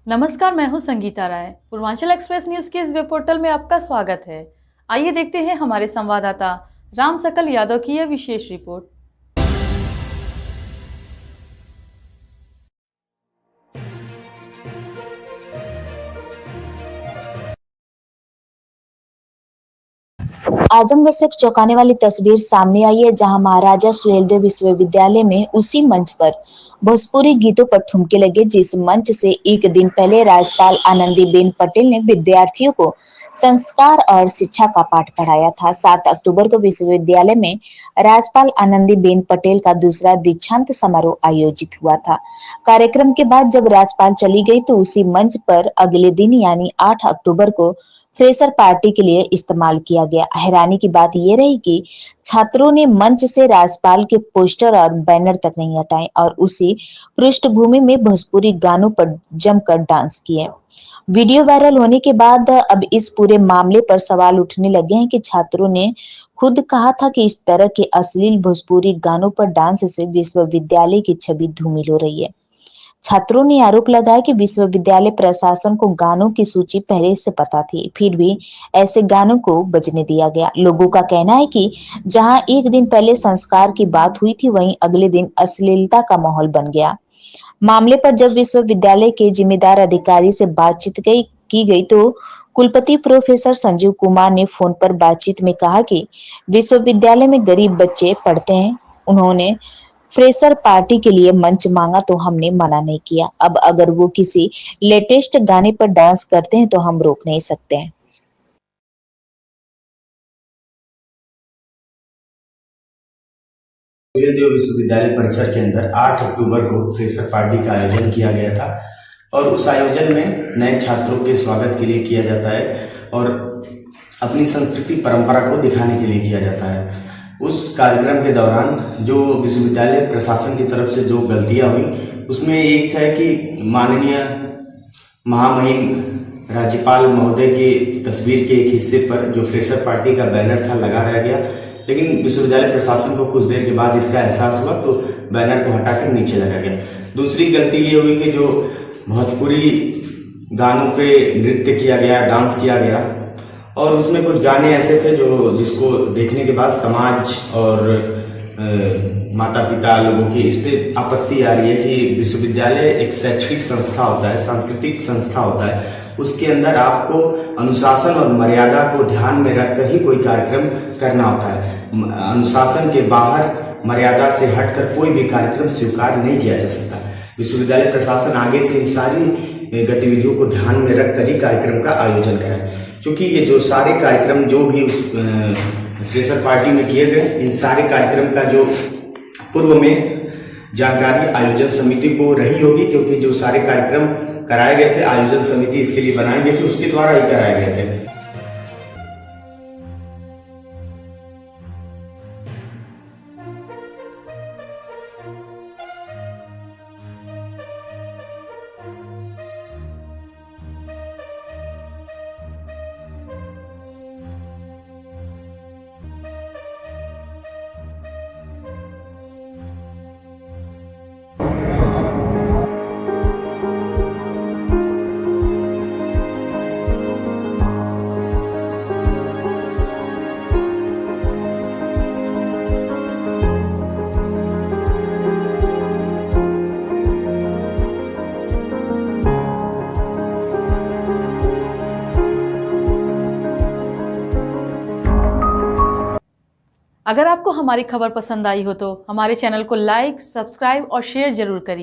नमस्कार, मैं हूं संगीता राय। पूर्वांचल एक्सप्रेस न्यूज के इस वेब पोर्टल में आपका स्वागत है। आइए देखते हैं हमारे संवाददाता राम सकल यादव की यह विशेष रिपोर्ट। आजमगढ़ से एक चौंकाने वाली तस्वीर सामने आई है, जहां महाराजा सुहेलदेव विश्वविद्यालय में उसी मंच पर भोजपुरी गीतों पर ठुमके लगे, जिस मंच से एक दिन पहले राज्यपाल आनंदीबेन पटेल ने विद्यार्थियों को संस्कार और शिक्षा का पाठ पढ़ाया था। 7 अक्टूबर को विश्वविद्यालय में राज्यपाल आनंदीबेन पटेल का दूसरा दीक्षांत समारोह आयोजित हुआ था। कार्यक्रम के बाद जब राज्यपाल चली गई तो उसी मंच पर अगले दिन यानी 8 अक्टूबर को फ्रेशर पार्टी के लिए इस्तेमाल किया गया। हैरानी की बात यह रही कि छात्रों ने मंच से राज्यपाल के पोस्टर और बैनर तक नहीं हटाए और उसी पृष्ठभूमि में भोजपुरी गानों पर जमकर डांस किए। वीडियो वायरल होने के बाद अब इस पूरे मामले पर सवाल उठने लगे हैं कि छात्रों ने खुद कहा था कि इस तरह के अश्लील भोजपुरी गानों पर डांस से विश्वविद्यालय की छवि धूमिल हो रही है। छात्रों ने आरोप लगाया कि विश्वविद्यालय प्रशासन को गानों की सूची पहले से पता थी, फिर भी ऐसे गानों को बजने दिया गया। लोगों का कहना है कि जहां एक दिन पहले संस्कार की बात हुई थी, वहीं अगले दिन अश्लीलता का माहौल बन गया। मामले पर जब विश्वविद्यालय के जिम्मेदार अधिकारी से बातचीत की गई तो कुलपति प्रोफेसर संजीव कुमार ने फोन पर बातचीत में कहा कि विश्वविद्यालय में गरीब बच्चे पढ़ते हैं। उन्होंने फ्रेशर पार्टी के लिए मंच मांगा तो हमने मना नहीं किया। अब अगर वो किसी लेटेस्ट गाने पर डांस करते हैं तो हम रोक नहीं सकते हैं। सुहेलदेव विश्वविद्यालय परिसर के अंदर 8 अक्टूबर को फ्रेशर पार्टी का आयोजन किया गया था और उस आयोजन में नए छात्रों के स्वागत के लिए किया जाता है और अपनी संस्कृति परंपरा को दिखाने के लिए किया जाता है। उस कार्यक्रम के दौरान जो विश्वविद्यालय प्रशासन की तरफ से जो गलतियां हुई उसमें एक है कि माननीय महामहिम राज्यपाल महोदय की तस्वीर के एक हिस्से पर जो फ्रेशर पार्टी का बैनर था लगा रह गया, लेकिन विश्वविद्यालय प्रशासन को कुछ देर के बाद इसका एहसास हुआ तो बैनर को हटाकर नीचे लगा गया। दूसरी गलती ये हुई कि जो भोजपुरी गानों पे नृत्य किया गया, डांस किया गया और उसमें कुछ गाने ऐसे थे जो जिसको देखने के बाद समाज और माता पिता लोगों की इस पे आपत्ति आ रही है कि विश्वविद्यालय एक शैक्षणिक संस्था होता है, सांस्कृतिक संस्था होता है, उसके अंदर आपको अनुशासन और मर्यादा को ध्यान में रखकर ही कोई कार्यक्रम करना होता है। अनुशासन के बाहर मर्यादा से हटकर कोई भी कार्यक्रम स्वीकार नहीं किया जा सकता। विश्वविद्यालय प्रशासन आगे से इन सारी गतिविधियों को ध्यान में रखकर ही कार्यक्रम का आयोजन कराए, क्योंकि ये जो सारे कार्यक्रम जो भी उस फ्रेशर पार्टी में किए गए, इन सारे कार्यक्रम का जो पूर्व में जानकारी आयोजन समिति को रही होगी, क्योंकि जो सारे कार्यक्रम कराए गए थे आयोजन समिति इसके लिए बनाई गई थी, उसके द्वारा ही कराए गए थे। अगर आपको हमारी खबर पसंद आई हो तो हमारे चैनल को लाइक, सब्सक्राइब और शेयर जरूर करिए।